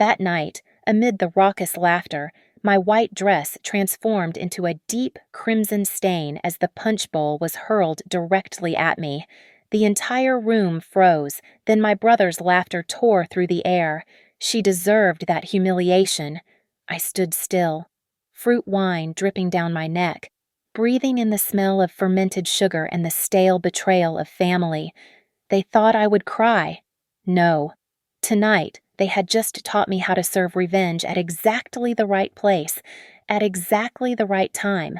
That night, amid the raucous laughter, my white dress transformed into a deep crimson stain as the punch bowl was hurled directly at me. The entire room froze, then my brother's laughter tore through the air. She deserved that humiliation. I stood still, fruit wine dripping down my neck, breathing in the smell of fermented sugar and the stale betrayal of family. They thought I would cry. No. Tonight, they had just taught me how to serve revenge at exactly the right place, at exactly the right time.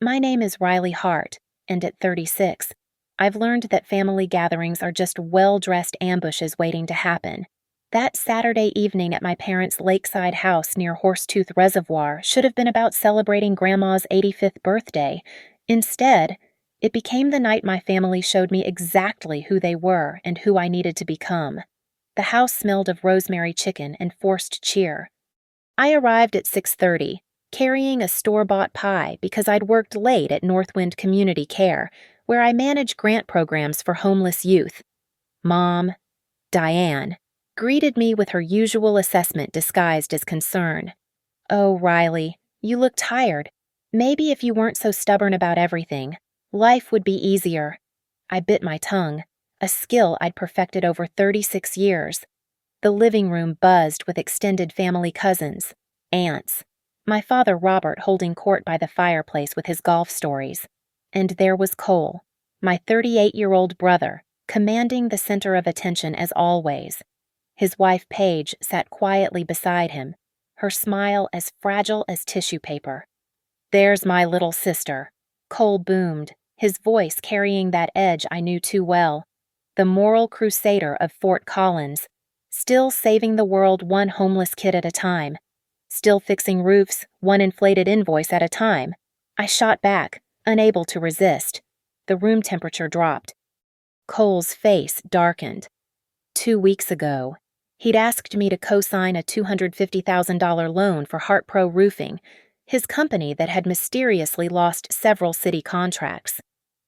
My name is Riley Hart, and at 36, I've learned that family gatherings are just well-dressed ambushes waiting to happen. That Saturday evening at my parents' lakeside house near Horsetooth Reservoir should have been about celebrating Grandma's 85th birthday. Instead, it became the night my family showed me exactly who they were and who I needed to become. The house smelled of rosemary chicken and forced cheer. I arrived at 6:30, carrying a store-bought pie because I'd worked late at Northwind Community Care, where I manage grant programs for homeless youth. Mom, Diane, greeted me with her usual assessment disguised as concern. "Oh, Riley, you look tired. Maybe if you weren't so stubborn about everything, life would be easier." I bit my tongue, a skill I'd perfected over 36 years. The living room buzzed with extended family cousins, aunts, my father Robert holding court by the fireplace with his golf stories. And there was Cole, my 38-year-old brother, commanding the center of attention as always. His wife Paige sat quietly beside him, her smile as fragile as tissue paper. "There's my little sister," Cole boomed, his voice carrying that edge I knew too well. The moral crusader of Fort Collins, still saving the world one homeless kid at a time, still fixing roofs one inflated invoice at a time. I shot back, unable to resist. The room temperature dropped. Cole's face darkened. 2 weeks ago, he'd asked me to co-sign a $250,000 loan for HeartPro Roofing, his company that had mysteriously lost several city contracts.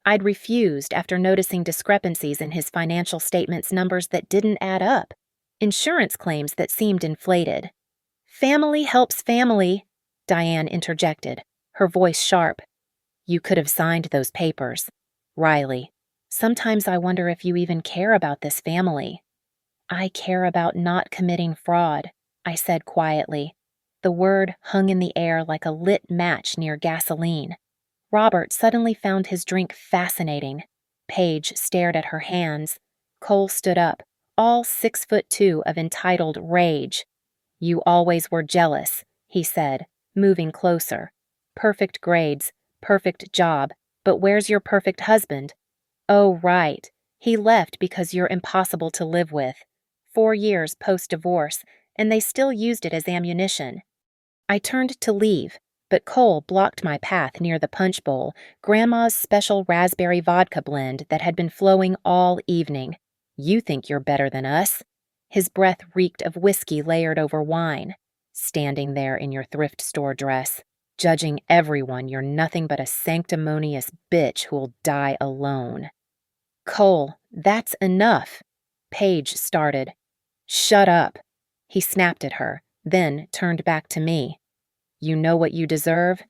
I'd refused after noticing discrepancies in his financial statements, numbers that didn't add up, insurance claims that seemed inflated. "Family helps family," Diane interjected, her voice sharp. "You could have signed those papers. Riley, sometimes I wonder if you even care about this family." "I care about not committing fraud," I said quietly. The word hung in the air like a lit match near gasoline. Robert suddenly found his drink fascinating. Paige stared at her hands. Cole stood up, all 6'2" of entitled rage. "You always were jealous," he said, moving closer. "Perfect grades, perfect job, but where's your perfect husband?" "Oh, right. He left because you're impossible to live with. 4 years post-divorce, and they still used it as ammunition." I turned to leave, but Cole blocked my path near the punch bowl, Grandma's special raspberry vodka blend that had been flowing all evening. "You think you're better than us." His breath reeked of whiskey layered over wine. "Standing there in your thrift store dress, judging everyone you're nothing but a sanctimonious bitch who'll die alone." "Cole, that's enough," Paige started. "Shut up." He snapped at her, then turned back to me. "You know what you deserve?"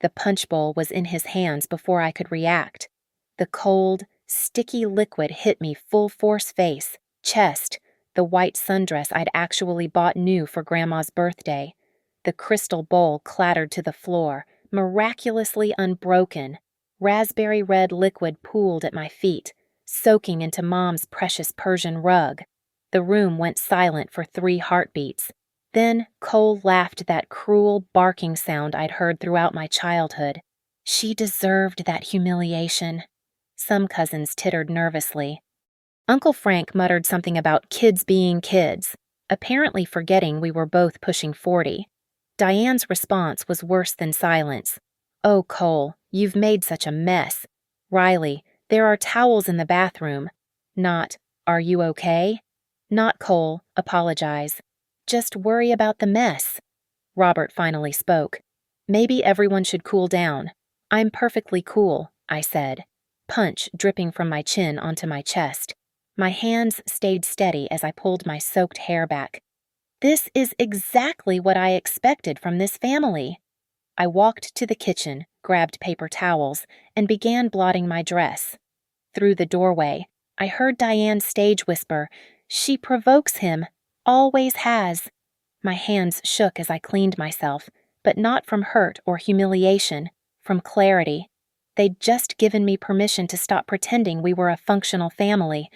The punch bowl was in his hands before I could react. The cold, sticky liquid hit me full force face, chest, the white sundress I'd actually bought new for Grandma's birthday. The crystal bowl clattered to the floor, miraculously unbroken. Raspberry red liquid pooled at my feet, soaking into Mom's precious Persian rug. The room went silent for 3 heartbeats. Then Cole laughed that cruel barking sound I'd heard throughout my childhood. She deserved that humiliation. Some cousins tittered nervously. Uncle Frank muttered something about kids being kids, apparently forgetting we were both pushing 40. Diane's response was worse than silence. "Oh, Cole, you've made such a mess. Riley, there are towels in the bathroom." Not, "Are you okay?" Not, "Cole, apologize. Just worry about the mess." Robert finally spoke. "Maybe everyone should cool down." "I'm perfectly cool," I said, punch dripping from my chin onto my chest. My hands stayed steady as I pulled my soaked hair back. This is exactly what I expected from this family. I walked to the kitchen, grabbed paper towels, and began blotting my dress. Through the doorway, I heard Diane stage whisper, "She provokes him, always has." My hands shook as I cleaned myself, but not from hurt or humiliation, from clarity. They'd just given me permission to stop pretending we were a functional family.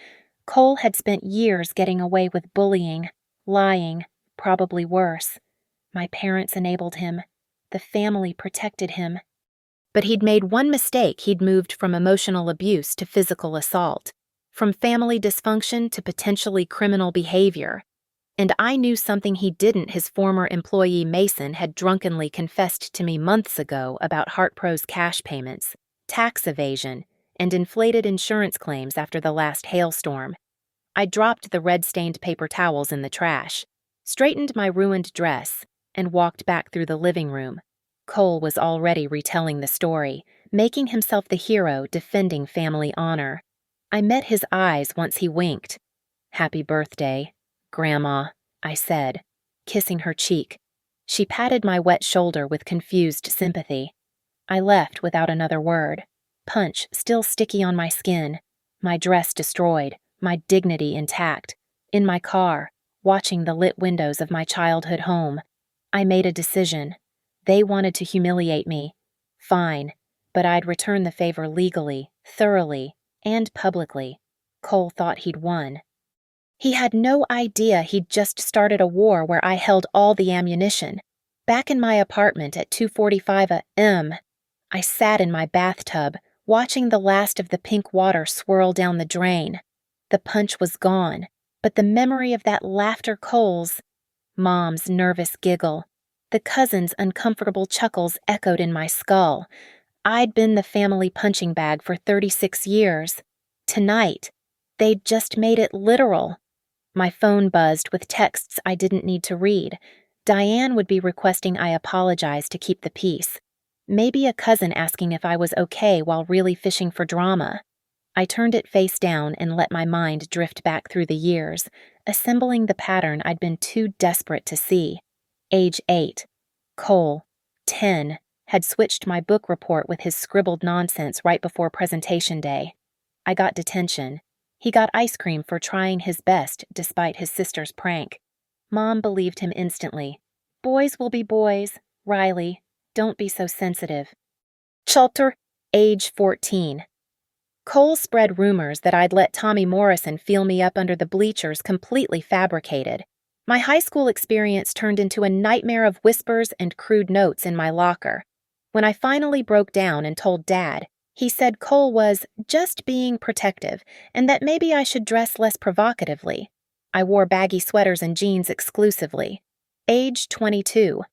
Cole had spent years getting away with bullying, lying, probably worse. My parents enabled him. The family protected him. But he'd made one mistake. He'd moved from emotional abuse to physical assault, from family dysfunction to potentially criminal behavior. And I knew something he didn't. His former employee Mason had drunkenly confessed to me months ago about HeartPro's cash payments, tax evasion, and inflated insurance claims after the last hailstorm. I dropped the red-stained paper towels in the trash, straightened my ruined dress, and walked back through the living room. Cole was already retelling the story, making himself the hero, defending family honor. I met his eyes once he winked. "Happy birthday, Grandma," I said, kissing her cheek. She patted my wet shoulder with confused sympathy. I left without another word, punch still sticky on my skin, my dress destroyed, my dignity intact. In my car, watching the lit windows of my childhood home, I made a decision. They wanted to humiliate me. Fine, but I'd return the favor legally, thoroughly, and publicly. Cole thought he'd won. He had no idea he'd just started a war where I held all the ammunition. Back in my apartment at 2:45 a.m., I sat in my bathtub, watching the last of the pink water swirl down the drain. The punch was gone, but the memory of that laughter Cole's, Mom's nervous giggle, the cousins' uncomfortable chuckles echoed in my skull. I'd been the family punching bag for 36 years. Tonight, they'd just made it literal. My phone buzzed with texts I didn't need to read. Diane would be requesting I apologize to keep the peace. Maybe a cousin asking if I was okay while really fishing for drama. I turned it face down and let my mind drift back through the years, assembling the pattern I'd been too desperate to see. Age 8. Cole, 10, had switched my book report with his scribbled nonsense right before presentation day. I got detention. He got ice cream for trying his best despite his sister's prank. Mom believed him instantly. "Boys will be boys, Riley. Don't be so sensitive." Chalter, age 14. Cole spread rumors that I'd let Tommy Morrison feel me up under the bleachers, completely fabricated. My high school experience turned into a nightmare of whispers and crude notes in my locker. When I finally broke down and told Dad, he said Cole was just being protective and that maybe I should dress less provocatively. I wore baggy sweaters and jeans exclusively. Age 22.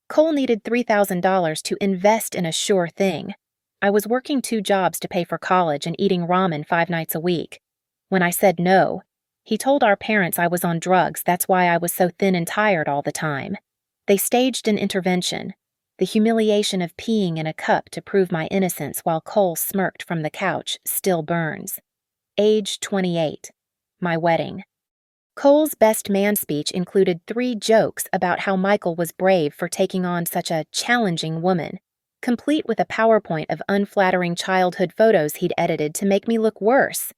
Cole needed $3,000 to invest in a sure thing. I was working 2 jobs to pay for college and eating ramen 5 nights a week. When I said no, he told our parents I was on drugs. That's why I was so thin and tired all the time. They staged an intervention, the humiliation of peeing in a cup to prove my innocence while Cole smirked from the couch still burns. Age 28. My wedding. Cole's best man speech included 3 jokes about how Michael was brave for taking on such a challenging woman, complete with a PowerPoint of unflattering childhood photos he'd edited to make me look worse.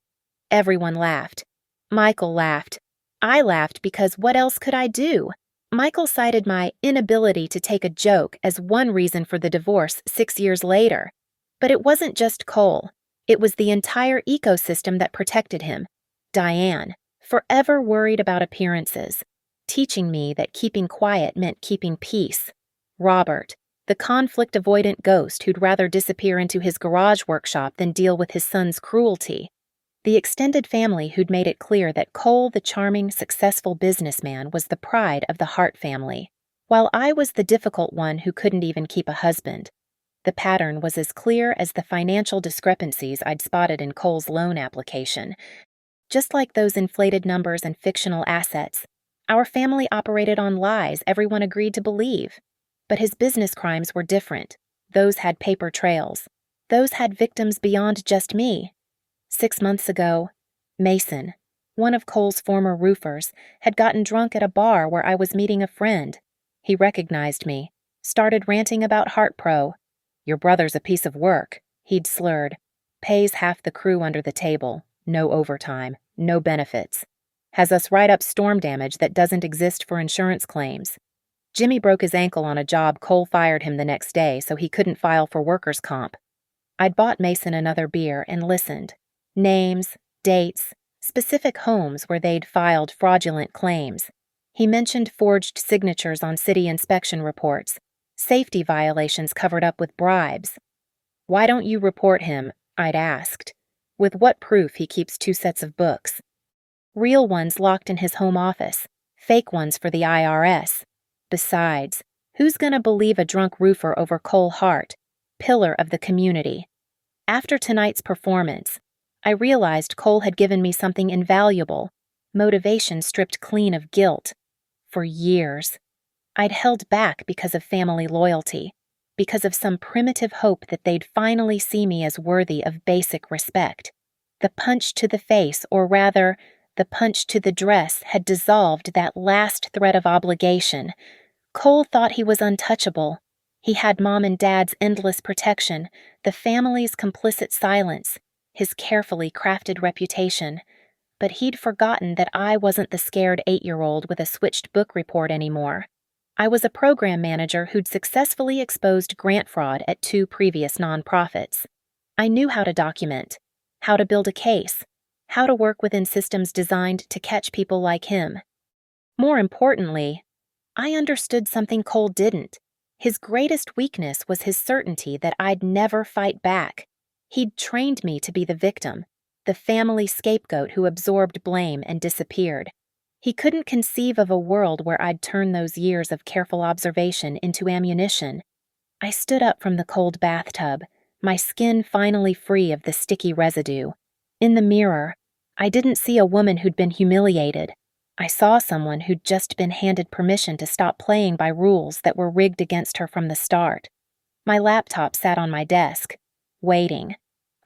Everyone laughed. Michael laughed. I laughed because what else could I do? Michael cited my inability to take a joke as one reason for the divorce 6 years later. But it wasn't just Cole. It was the entire ecosystem that protected him. Diane, forever worried about appearances, teaching me that keeping quiet meant keeping peace. Robert, the conflict-avoidant ghost who'd rather disappear into his garage workshop than deal with his son's cruelty. The extended family who'd made it clear that Cole, the charming, successful businessman, was the pride of the Hart family, while I was the difficult one who couldn't even keep a husband. The pattern was as clear as the financial discrepancies I'd spotted in Cole's loan application. Just like those inflated numbers and fictional assets, our family operated on lies everyone agreed to believe. But his business crimes were different. Those had paper trails. Those had victims beyond just me. 6 months ago, Mason, One of Cole's former roofers had gotten drunk at a bar where I was meeting a friend. He recognized me, started ranting about HeartPro. "Your brother's a piece of work," he'd slurred. "Pays half the crew under the table, no overtime, no benefits. Has us write up storm damage that doesn't exist for insurance claims. Jimmy broke his ankle on a job Cole fired him the next day so he couldn't file for workers' comp." I'd bought Mason another beer and listened. Names, dates, specific homes where they'd filed fraudulent claims. He mentioned forged signatures on city inspection reports, safety violations covered up with bribes. "Why don't you report him?" I'd asked. "With what proof he keeps 2 sets of books? Real ones locked in his home office, fake ones for the IRS. Besides, who's gonna believe a drunk roofer over Cole Hart, pillar of the community?" After tonight's performance, I realized Cole had given me something invaluable, motivation stripped clean of guilt. For years, I'd held back because of family loyalty, because of some primitive hope that they'd finally see me as worthy of basic respect. The punch to the face, or rather, the punch to the dress, had dissolved that last thread of obligation. Cole thought he was untouchable. He had Mom and Dad's endless protection, the family's complicit silence, his carefully crafted reputation. But he'd forgotten that I wasn't the scared 8-year-old with a switched book report anymore. I was a program manager who'd successfully exposed grant fraud at 2 previous nonprofits. I knew how to document, how to build a case, how to work within systems designed to catch people like him. More importantly, I understood something Cole didn't. His greatest weakness was his certainty that I'd never fight back. He'd trained me to be the victim, the family scapegoat who absorbed blame and disappeared. He couldn't conceive of a world where I'd turn those years of careful observation into ammunition. I stood up from the cold bathtub, my skin finally free of the sticky residue. In the mirror, I didn't see a woman who'd been humiliated. I saw someone who'd just been handed permission to stop playing by rules that were rigged against her from the start. My laptop sat on my desk, waiting.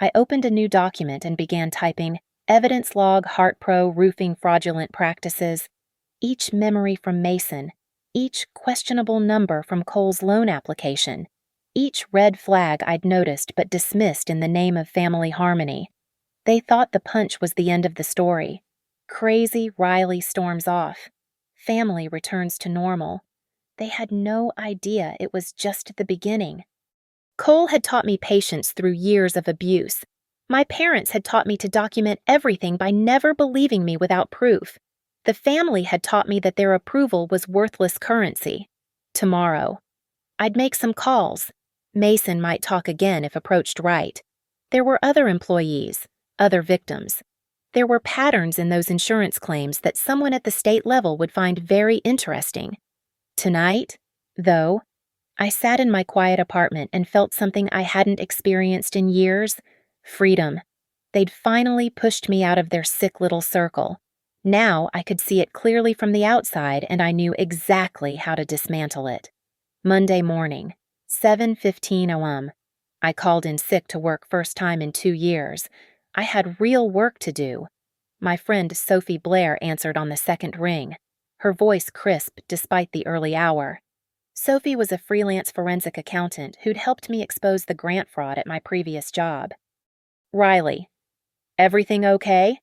I opened a new document and began typing evidence log HeartPro roofing fraudulent practices. Each memory from Mason, each questionable number from Cole's loan application, each red flag I'd noticed but dismissed in the name of family harmony. They thought the punch was the end of the story. Crazy Riley storms off. Family returns to normal. They had no idea it was just the beginning. Cole had taught me patience through years of abuse. My parents had taught me to document everything by never believing me without proof. The family had taught me that their approval was worthless currency. Tomorrow, I'd make some calls. Mason might talk again if approached right. There were other employees, other victims. There were patterns in those insurance claims that someone at the state level would find very interesting. Tonight, though, I sat in my quiet apartment and felt something I hadn't experienced in years: freedom. They'd finally pushed me out of their sick little circle. Now I could see it clearly from the outside, and I knew exactly how to dismantle it. Monday morning, 7:15 a.m. I called in sick to work first time in 2 years. I had real work to do. My friend Sophie Blair answered on the second ring, her voice crisp despite the early hour. Sophie was a freelance forensic accountant who'd helped me expose the grant fraud at my previous job. "Riley, everything okay?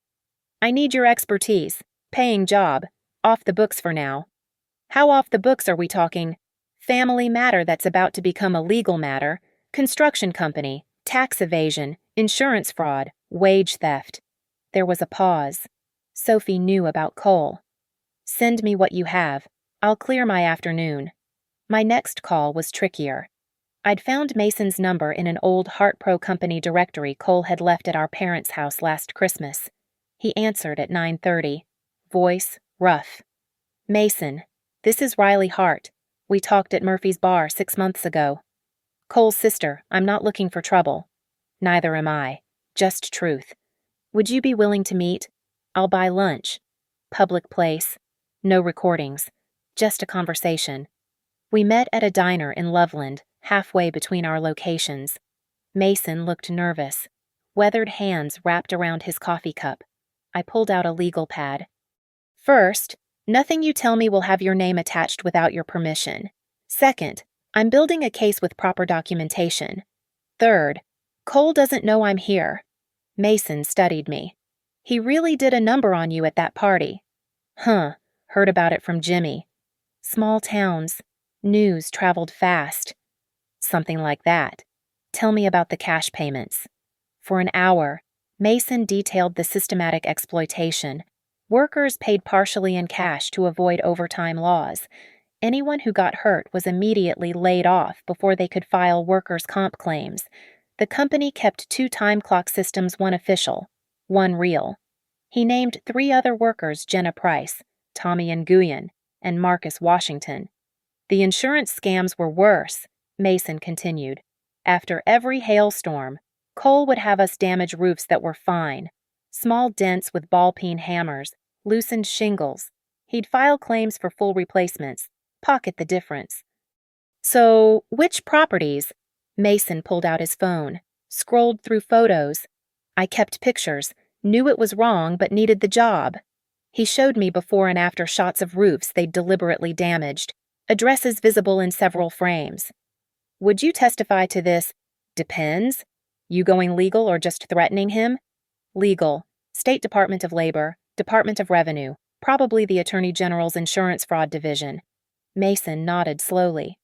I need your expertise. Paying job. Off the books for now." "How off the books are we talking?" "Family matter that's about to become a legal matter. Construction company. Tax evasion. Insurance fraud. Wage theft." There was a pause. Sophie knew about Cole. "Send me what you have. I'll clear my afternoon." My next call was trickier. I'd found Mason's number in an old HeartPro company directory Cole had left at our parents' house last Christmas. He answered at 9:30. Voice rough. "Mason, this is Riley Hart. We talked at Murphy's Bar 6 months ago." "Cole's sister, I'm not looking for trouble." "Neither am I. Just truth. Would you be willing to meet? I'll buy lunch. Public place. No recordings. Just a conversation." We met at a diner in Loveland, halfway between our locations. Mason looked nervous, weathered hands wrapped around his coffee cup. I pulled out a legal pad. First, nothing you tell me will have your name attached without your permission. Second, I'm building a case with proper documentation. Third, Cole doesn't know I'm here. Mason studied me. He really did a number on you at that party. Huh, heard about it from Jimmy. Small towns. News traveled fast. Something like that. Tell me about the cash payments. For an hour, Mason detailed the systematic exploitation. Workers paid partially in cash to avoid overtime laws. Anyone who got hurt was immediately laid off before they could file workers' comp claims. The company kept 2 time clock systems, one official, one real. He named 3 other workers: Jenna Price, Tommy Nguyen, and Marcus Washington. The insurance scams were worse, Mason continued. After every hailstorm, Cole would have us damage roofs that were fine. Small dents with ball-peen hammers, loosened shingles. He'd file claims for full replacements, pocket the difference. So, which properties? Mason pulled out his phone, scrolled through photos. I kept pictures, knew it was wrong but needed the job. He showed me before and after shots of roofs they'd deliberately damaged, addresses visible in several frames. Would you testify to this? Depends. You going legal or just threatening him? Legal. State Department of Labor, Department of Revenue, probably the Attorney General's Insurance Fraud Division. Mason nodded slowly.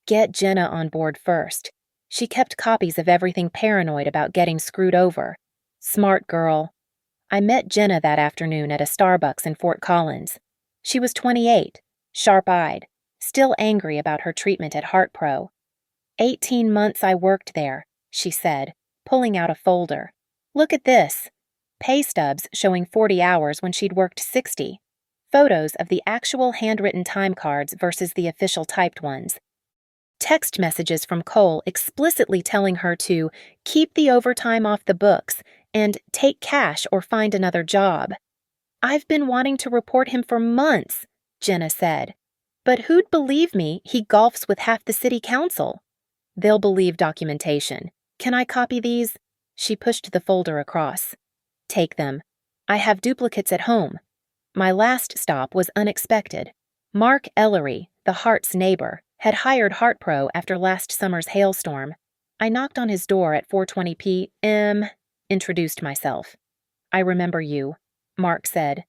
Get Jenna on board first. She kept copies of everything, paranoid about getting screwed over. Smart girl. I met Jenna that afternoon at a Starbucks in Fort Collins. She was 28, sharp-eyed, still angry about her treatment at HeartPro. 18 months I worked there, she said, pulling out a folder. Look at this. Pay stubs showing 40 hours when she'd worked 60. Photos of the actual handwritten time cards versus the official typed ones. Text messages from Cole explicitly telling her to keep the overtime off the books and take cash or find another job. I've been wanting to report him for months, Jenna said. But who'd believe me? He golfs with half the city council. They'll believe documentation. Can I copy these? She pushed the folder across. Take them. I have duplicates at home. My last stop was unexpected. Mark Ellery, the Hart's neighbor, had hired HeartPro after last summer's hailstorm. I knocked on his door at 4:20 p.m., introduced myself. I remember you, Mark said.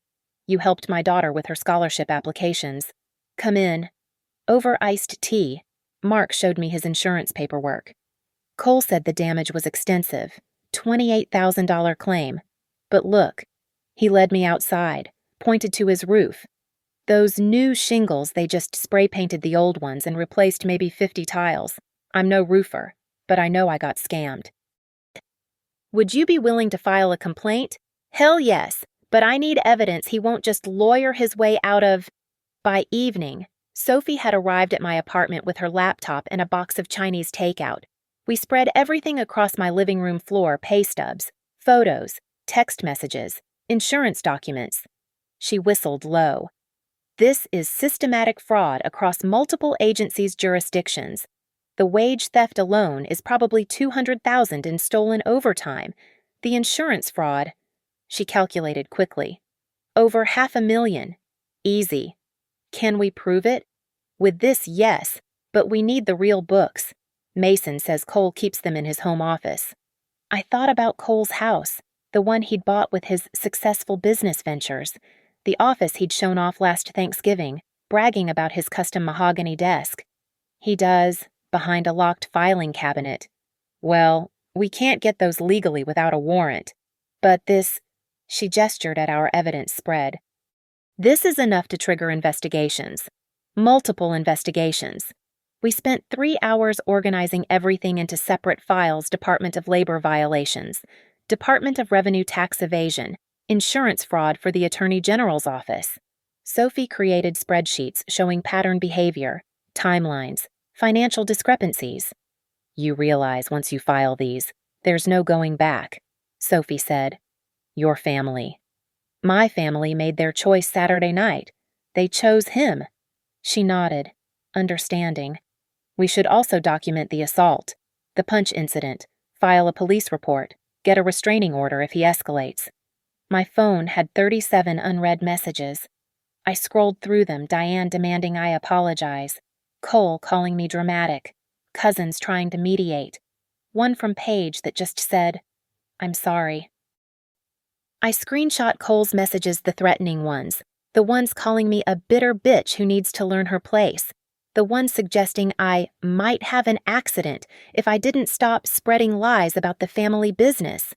You helped my daughter with her scholarship applications. Come in. Over iced tea, Mark showed me his insurance paperwork. Cole said the damage was extensive, $28,000 claim. But look, he led me outside, pointed to his roof. Those new shingles, they just spray-painted the old ones and replaced maybe 50 tiles. I'm no roofer, but I know I got scammed. Would you be willing to file a complaint? Hell yes, but I need evidence he won't just lawyer his way out of... By evening, Sophie had arrived at my apartment with her laptop and a box of Chinese takeout. We spread everything across my living room floor: pay stubs, photos, text messages, insurance documents. She whistled low. This is systematic fraud across multiple agencies' jurisdictions. The wage theft alone is probably $200,000 in stolen overtime. The insurance fraud, she calculated quickly. Over $500,000. Easy. Can we prove it? With this, yes, but we need the real books. Mason says Cole keeps them in his home office. I thought about Cole's house, the one he'd bought with his successful business ventures, the office he'd shown off last Thanksgiving, bragging about his custom mahogany desk. He does, behind a locked filing cabinet. Well, we can't get those legally without a warrant. But this, she gestured at our evidence spread. This is enough to trigger investigations. Multiple investigations. We spent 3 hours organizing everything into separate files: Department of Labor violations, Department of Revenue tax evasion, insurance fraud for the Attorney General's office. Sophie created spreadsheets showing pattern behavior, timelines, financial discrepancies. You realize once you file these, there's no going back, Sophie said. Your family. My family made their choice Saturday night. They chose him. She nodded, understanding. We should also document the assault, the punch incident, file a police report, get a restraining order if he escalates. My phone had 37 unread messages. I scrolled through them, Diane demanding I apologize, Cole calling me dramatic, cousins trying to mediate, one from Paige that just said, "I'm sorry." I screenshot Cole's messages, the threatening ones, the ones calling me a bitter bitch who needs to learn her place, the ones suggesting I might have an accident if I didn't stop spreading lies about the family business.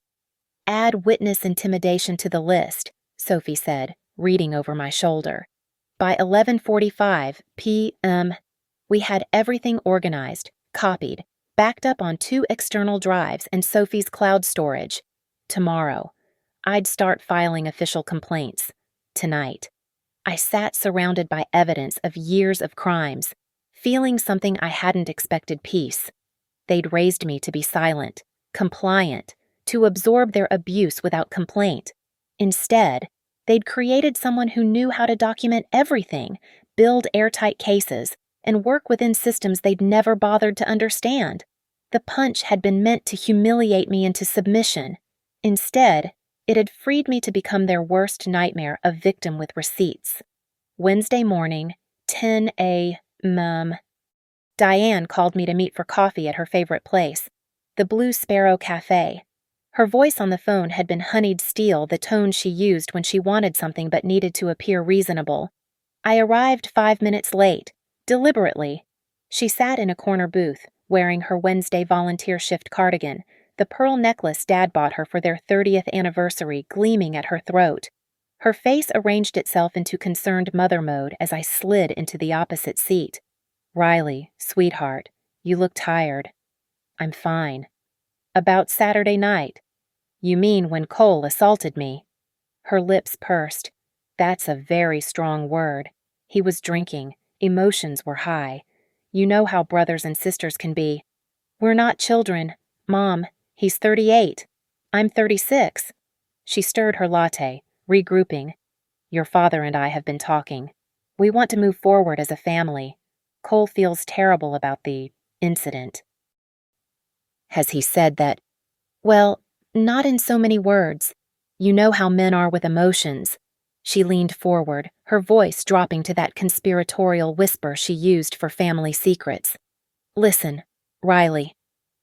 "Add witness intimidation to the list," Sophie said, reading over my shoulder. By 11:45 p.m., we had everything organized, copied, backed up on 2 external drives and Sophie's cloud storage. Tomorrow, I'd start filing official complaints. Tonight, I sat surrounded by evidence of years of crimes, feeling something I hadn't expected: peace. They'd raised me to be silent, compliant, to absorb their abuse without complaint. Instead, they'd created someone who knew how to document everything, build airtight cases, and work within systems they'd never bothered to understand. The punch had been meant to humiliate me into submission. Instead, it had freed me to become their worst nightmare, a victim with receipts. Wednesday morning, 10 a.m. Diane called me to meet for coffee at her favorite place, the Blue Sparrow Cafe. Her voice on the phone had been honeyed steel, the tone she used when she wanted something but needed to appear reasonable. I arrived 5 minutes late, deliberately. She sat in a corner booth, wearing her Wednesday volunteer shift cardigan, the pearl necklace Dad bought her for their 30th anniversary gleaming at her throat. Her face arranged itself into concerned mother mode as I slid into the opposite seat. "Riley, sweetheart, you look tired." "I'm fine." "About Saturday night?" "You mean when Cole assaulted me?" Her lips pursed. "That's a very strong word. He was drinking. Emotions were high. You know how brothers and sisters can be." "We're not children. Mom, he's 38. I'm 36. She stirred her latte, regrouping. "Your father and I have been talking. We want to move forward as a family. Cole feels terrible about the incident." "Has he said that?" "Well, not in so many words. You know how men are with emotions." She leaned forward, her voice dropping to that conspiratorial whisper she used for family secrets. "Listen, Riley,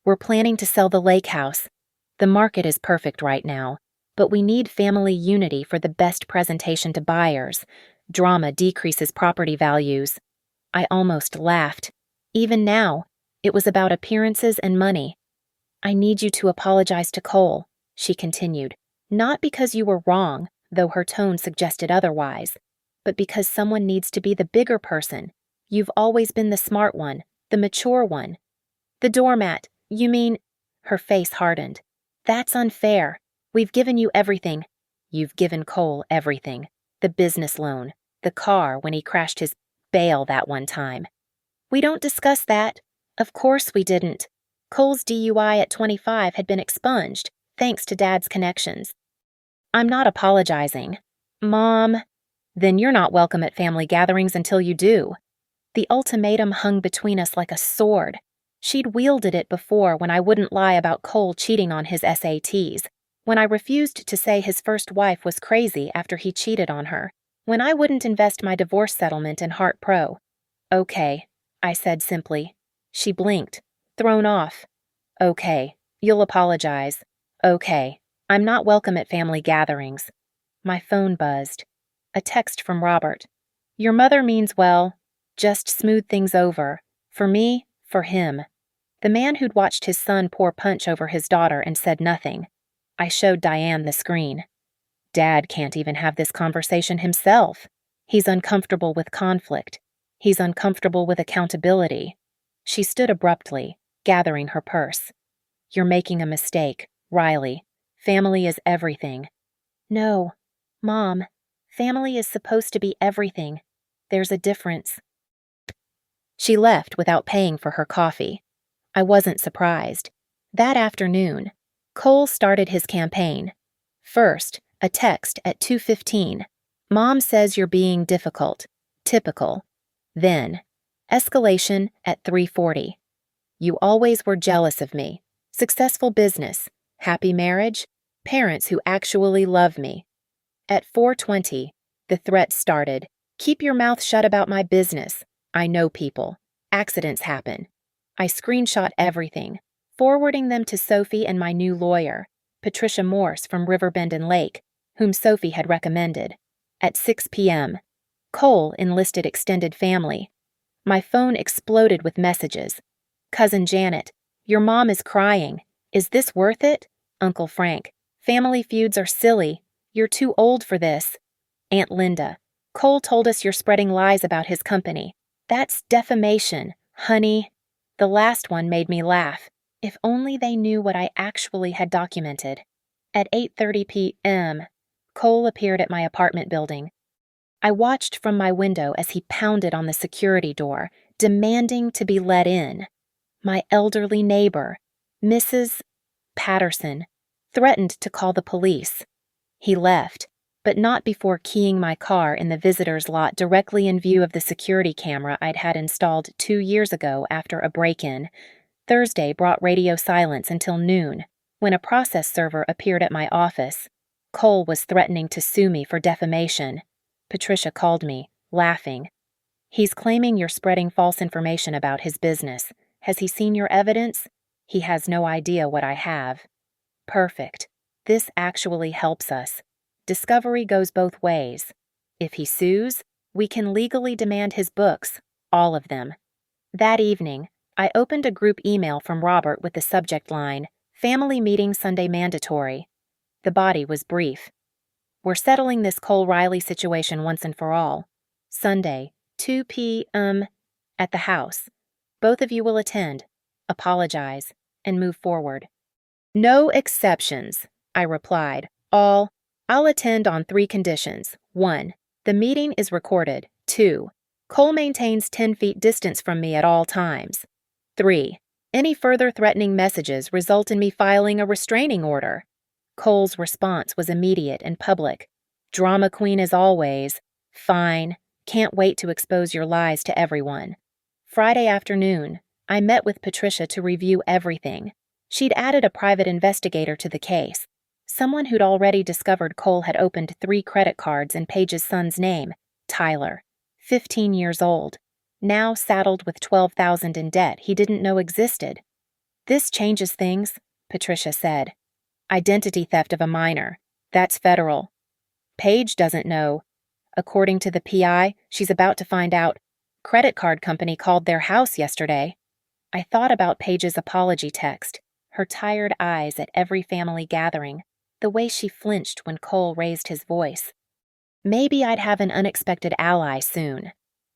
we're planning to sell the lake house. The market is perfect right now, but we need family unity for the best presentation to buyers. Drama decreases property values." I almost laughed. Even now, it was about appearances and money. "I need you to apologize to Cole," she continued, "not because you were wrong, though her tone suggested otherwise, but because someone needs to be the bigger person. You've always been the smart one, the mature one." "The doormat, you mean?" Her face hardened. "That's unfair. We've given you everything." "You've given Cole everything. The business loan, the car when he crashed his bail that one time." "We don't discuss that." "Of course we didn't. Cole's DUI at 25 had been expunged, thanks to Dad's connections." "I'm not apologizing." "Mom." "Then you're not welcome at family gatherings until you do." The ultimatum hung between us like a sword. She'd wielded it before when I wouldn't lie about Cole cheating on his SATs, when I refused to say his first wife was crazy after he cheated on her, when I wouldn't invest my divorce settlement in Heart Pro. "Okay," I said simply. She blinked, thrown off. "Okay, you'll apologize. Okay, I'm not welcome at family gatherings." My phone buzzed. A text from Robert. "Your mother means well. Just smooth things over. For me, for him." The man who'd watched his son pour punch over his daughter and said nothing. I showed Diane the screen. "Dad can't even have this conversation himself. He's uncomfortable with conflict. He's uncomfortable with accountability." She stood abruptly, gathering her purse. "You're making a mistake, Riley. Family is everything." "No, Mom. Family is supposed to be everything. There's a difference." She left without paying for her coffee. I wasn't surprised. That afternoon, Cole started his campaign. First, a text at 2:15. "Mom says you're being difficult. Typical." Then, escalation at 3:40. "You always were jealous of me. Successful business. Happy marriage. Parents who actually love me. At 4:20, the threat started. Keep your mouth shut about my business. I know people. Accidents happen. I screenshot everything, forwarding them to Sophie and my new lawyer, Patricia Morse from Riverbend and Lake, whom Sophie had recommended. At 6 p.m., Cole enlisted extended family. My phone exploded with messages. Cousin Janet, your mom is crying. Is this worth it? Uncle Frank, family feuds are silly. You're too old for this. Aunt Linda, Cole told us you're spreading lies about his company. That's defamation, honey. The last one made me laugh. If only they knew what I actually had documented. At 8:30 p.m., Cole appeared at my apartment building. I watched from my window as he pounded on the security door, demanding to be let in. My elderly neighbor, Mrs. Patterson, threatened to call the police. He left, but not before keying my car in the visitor's lot directly in view of the security camera I'd had installed 2 years ago after a break-in. Thursday brought radio silence until noon, when a process server appeared at my office. Cole was threatening to sue me for defamation. Patricia called me, laughing. He's claiming you're spreading false information about his business. Has he seen your evidence? He has no idea what I have. Perfect. This actually helps us. Discovery goes both ways. If he sues, we can legally demand his books, all of them. That evening, I opened a group email from Robert with the subject line, Family Meeting Sunday Mandatory. The body was brief. We're settling this Cole Riley situation once and for all. Sunday, 2 p.m. at the house. Both of you will attend, apologize, and move forward. No exceptions, I replied. I'll attend on 3 conditions. 1. The meeting is recorded. 2. Cole maintains 10 feet distance from me at all times. 3. Any further threatening messages result in me filing a restraining order. Cole's response was immediate and public. Drama queen as always. Fine. Can't wait to expose your lies to everyone. Friday afternoon, I met with Patricia to review everything. She'd added a private investigator to the case. Someone who'd already discovered Cole had opened 3 credit cards in Paige's son's name, Tyler, 15 years old, now saddled with $12,000 in debt he didn't know existed. This changes things, Patricia said. Identity theft of a minor. That's federal. Paige doesn't know. According to the PI, she's about to find out. Credit card company called their house yesterday. I thought about Paige's apology text, her tired eyes at every family gathering, the way she flinched when Cole raised his voice. Maybe I'd have an unexpected ally soon.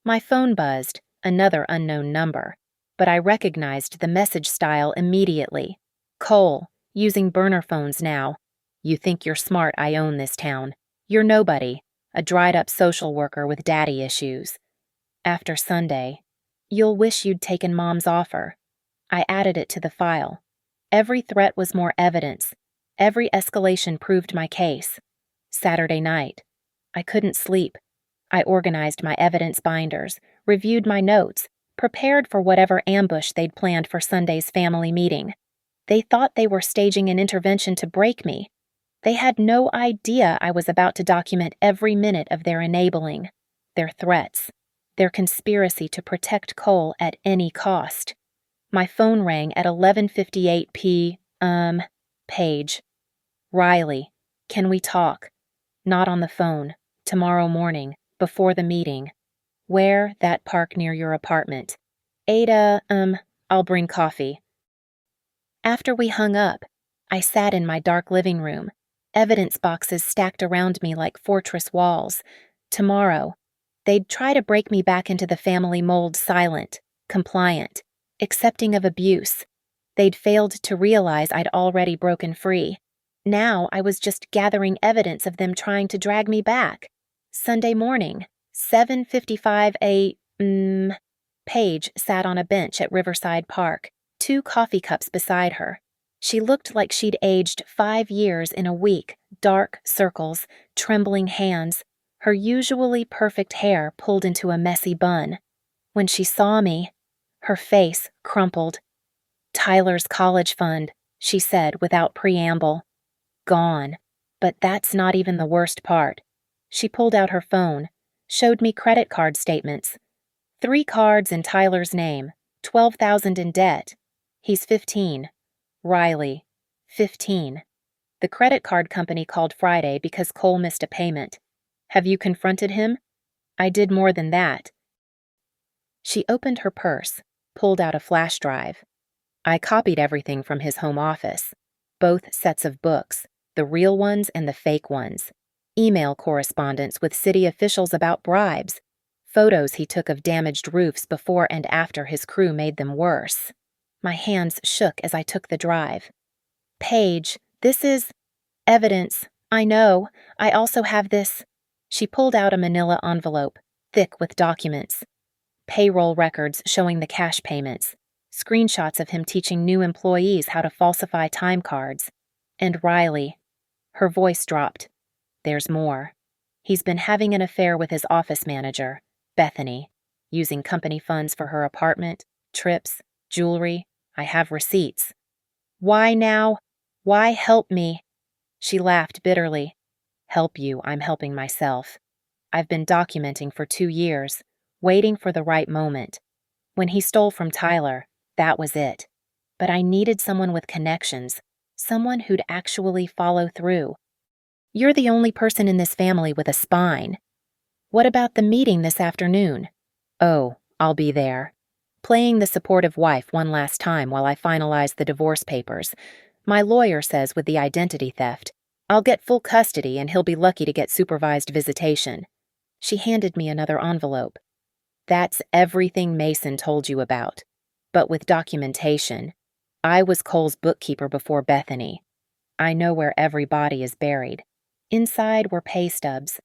My phone buzzed, another unknown number, but I recognized the message style immediately. Cole, using burner phones now. You think you're smart, I own this town. You're nobody, a dried-up social worker with daddy issues. After Sunday, you'll wish you'd taken Mom's offer. I added it to the file. Every threat was more evidence. Every escalation proved my case. Saturday night. I couldn't sleep. I organized my evidence binders, reviewed my notes, prepared for whatever ambush they'd planned for Sunday's family meeting. They thought they were staging an intervention to break me. They had no idea I was about to document every minute of their enabling, their threats, their conspiracy to protect Cole at any cost. My phone rang at 11:58 p.m. Paige. Riley, can we talk? Not on the phone. Tomorrow morning, before the meeting. Where? That park near your apartment. Ada, I'll bring coffee. After we hung up, I sat in my dark living room, evidence boxes stacked around me like fortress walls. Tomorrow, they'd try to break me back into the family mold silent, compliant, accepting of abuse. They'd failed to realize I'd already broken free. Now I was just gathering evidence of them trying to drag me back. Sunday morning, 7:55 a.m. Paige sat on a bench at Riverside Park, 2 coffee cups beside her. She looked like she'd aged 5 years in a week, dark circles, trembling hands, her usually perfect hair pulled into a messy bun. When she saw me, her face crumpled. Tyler's college fund, she said without preamble. Gone. But that's not even the worst part. She pulled out her phone, showed me credit card statements. 3 cards in Tyler's name, $12,000 in debt. He's 15. Riley, 15. The credit card company called Friday because Cole missed a payment. Have you confronted him? I did more than that. She opened her purse, pulled out a flash drive. I copied everything from his home office. Both sets of books, the real ones and the fake ones. Email correspondence with city officials about bribes. Photos he took of damaged roofs before and after his crew made them worse. My hands shook as I took the drive. Paige, this is evidence. I know. I also have this. She pulled out a manila envelope, thick with documents. Payroll records showing the cash payments. Screenshots of him teaching new employees how to falsify time cards. And Riley. Her voice dropped. There's more. He's been having an affair with his office manager, Bethany, using company funds for her apartment, trips, jewelry. I have receipts. Why now? Why help me? She laughed bitterly. Help you, I'm helping myself. I've been documenting for 2 years, waiting for the right moment. When he stole from Tyler, that was it. But I needed someone with connections, someone who'd actually follow through. You're the only person in this family with a spine. What about the meeting this afternoon? Oh, I'll be there. Playing the supportive wife one last time while I finalize the divorce papers. My lawyer says with the identity theft, I'll get full custody and he'll be lucky to get supervised visitation. She handed me another envelope. That's everything Mason told you about, but with documentation. I was Cole's bookkeeper before Bethany. I know where every body is buried. Inside were pay stubs,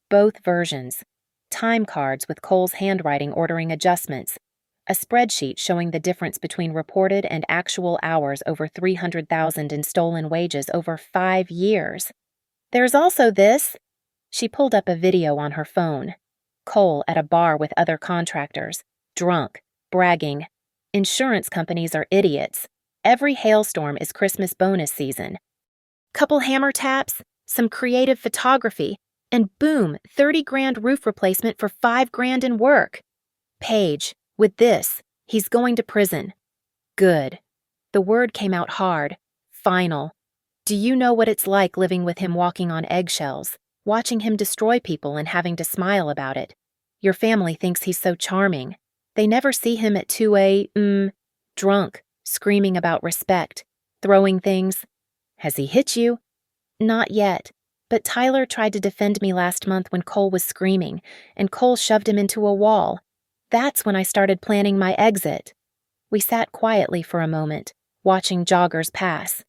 both versions, time cards with Cole's handwriting ordering adjustments, a spreadsheet showing the difference between reported and actual hours over $300,000 in stolen wages over 5 years. There's also this. She pulled up a video on her phone. Cole at a bar with other contractors, drunk, bragging. Insurance companies are idiots. Every hailstorm is Christmas bonus season. Couple hammer taps, some creative photography, and boom, 30 grand roof replacement for 5 grand in work. Paige, with this, he's going to prison. Good. The word came out hard. Final. Do you know what it's like living with him walking on eggshells, watching him destroy people and having to smile about it? Your family thinks he's so charming. They never see him at 2 a.m. drunk, screaming about respect, throwing things. Has he hit you? Not yet, but Tyler tried to defend me last month when Cole was screaming, and Cole shoved him into a wall. That's when I started planning my exit. We sat quietly for a moment, watching joggers pass.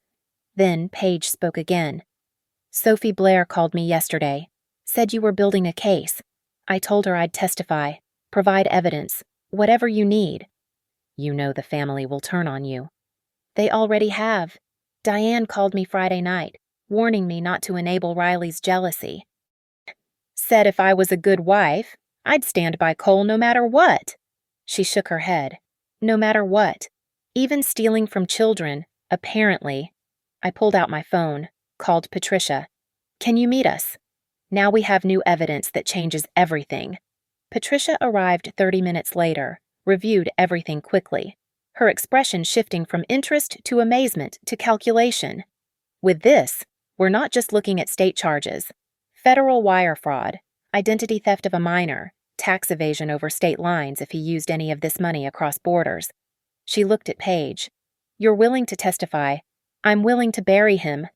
Then Paige spoke again. Sophie Blair called me yesterday, said you were building a case. I told her I'd testify, provide evidence, whatever you need. You know the family will turn on you. They already have. Diane called me Friday night, warning me not to enable Riley's jealousy. Said if I was a good wife, I'd stand by Cole no matter what. She shook her head. No matter what. Even stealing from children, apparently. I pulled out my phone, called Patricia. Can you meet us? Now we have new evidence that changes everything. Patricia arrived 30 minutes later, reviewed everything quickly, her expression shifting from interest to amazement to calculation. With this, we're not just looking at state charges. Federal wire fraud, identity theft of a minor, tax evasion over state lines if he used any of this money across borders. She looked at Paige. You're willing to testify. I'm willing to bury him.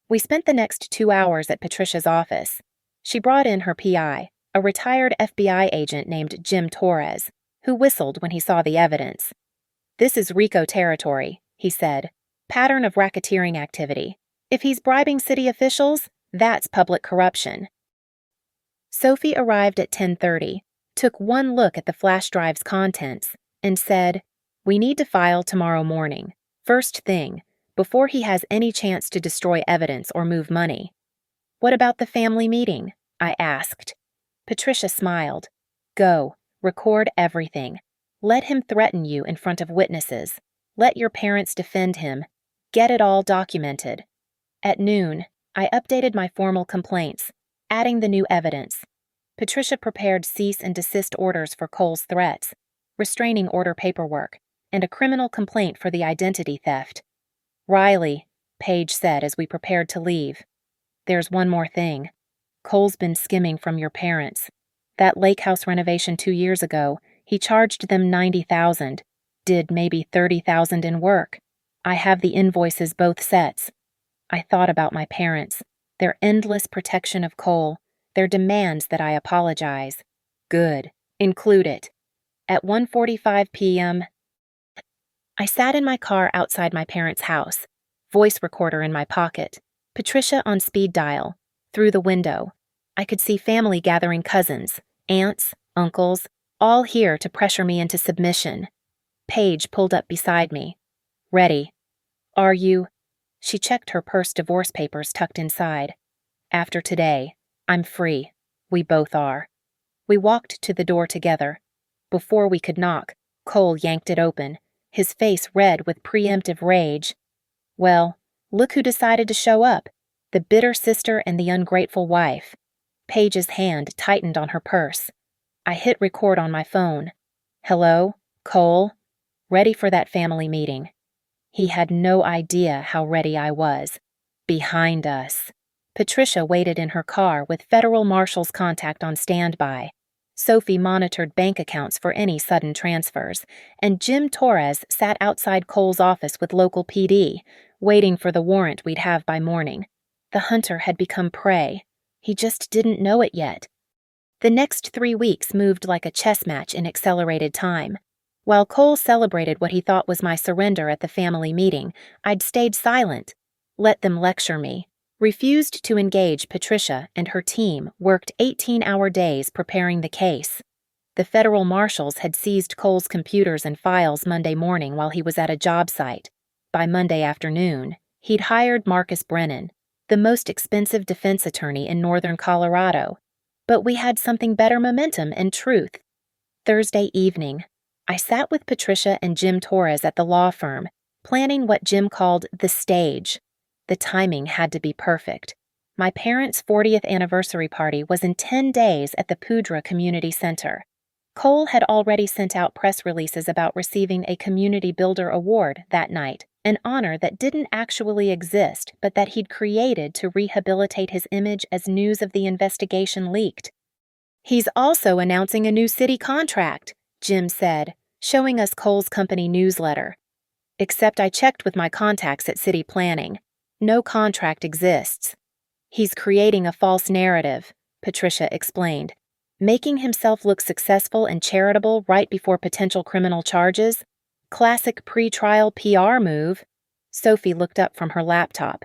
We spent the next 2 hours at Patricia's office. She brought in her PI, a retired FBI agent named Jim Torres, who whistled when he saw the evidence. This is RICO territory, he said. Pattern of racketeering activity. If he's bribing city officials, that's public corruption. Sophie arrived at 10:30, took one look at the flash drive's contents, and said, We need to file tomorrow morning, first thing, before he has any chance to destroy evidence or move money. What about the family meeting? I asked. Patricia smiled. Go, record everything. Let him threaten you in front of witnesses. Let your parents defend him. Get it all documented. At noon, I updated my formal complaints, adding the new evidence. Patricia prepared cease and desist orders for Cole's threats, restraining order paperwork, and a criminal complaint for the identity theft. "Riley," Paige said as we prepared to leave, "there's one more thing. Cole's been skimming from your parents. That lake house renovation 2 years ago, he charged them $90,000, did maybe $30,000 in work. I have the invoices both sets. I thought about my parents, their endless protection of Cole, their demands that I apologize. Good. Include it." At 1:45 p.m., I sat in my car outside my parents' house, voice recorder in my pocket, Patricia on speed dial. Through the window, I could see family gathering, cousins, aunts, uncles, all here to pressure me into submission. Paige pulled up beside me. "Ready. Are you?" She checked her purse, divorce papers tucked inside. "After today, I'm free. We both are." We walked to the door together. Before we could knock, Cole yanked it open, his face red with preemptive rage. "Well, look who decided to show up. The bitter sister and the ungrateful wife." Paige's hand tightened on her purse. I hit record on my phone. "Hello, Cole? Ready for that family meeting." He had no idea how ready I was. Behind us. Patricia waited in her car with federal marshals' contact on standby. Sophie monitored bank accounts for any sudden transfers, and Jim Torres sat outside Cole's office with local PD, waiting for the warrant we'd have by morning. The hunter had become prey. He just didn't know it yet. The next 3 weeks moved like a chess match in accelerated time. While Cole celebrated what he thought was my surrender at the family meeting, I'd stayed silent, let them lecture me, refused to engage Patricia, and her team worked 18-hour days preparing the case. The federal marshals had seized Cole's computers and files Monday morning while he was at a job site. By Monday afternoon, he'd hired Marcus Brennan, the most expensive defense attorney in northern Colorado. But we had something better momentum and truth. Thursday evening, I sat with Patricia and Jim Torres at the law firm, planning what Jim called the stage. The timing had to be perfect. My parents' 40th anniversary party was in 10 days at the Poudre Community Center. Cole had already sent out press releases about receiving a Community Builder Award that night, an honor that didn't actually exist but that he'd created to rehabilitate his image as news of the investigation leaked. "He's also announcing a new city contract," Jim said, showing us Cole's company newsletter. "Except I checked with my contacts at city planning. No contract exists." "He's creating a false narrative," Patricia explained, "making himself look successful and charitable right before potential criminal charges. Classic pre-trial PR move." Sophie looked up from her laptop.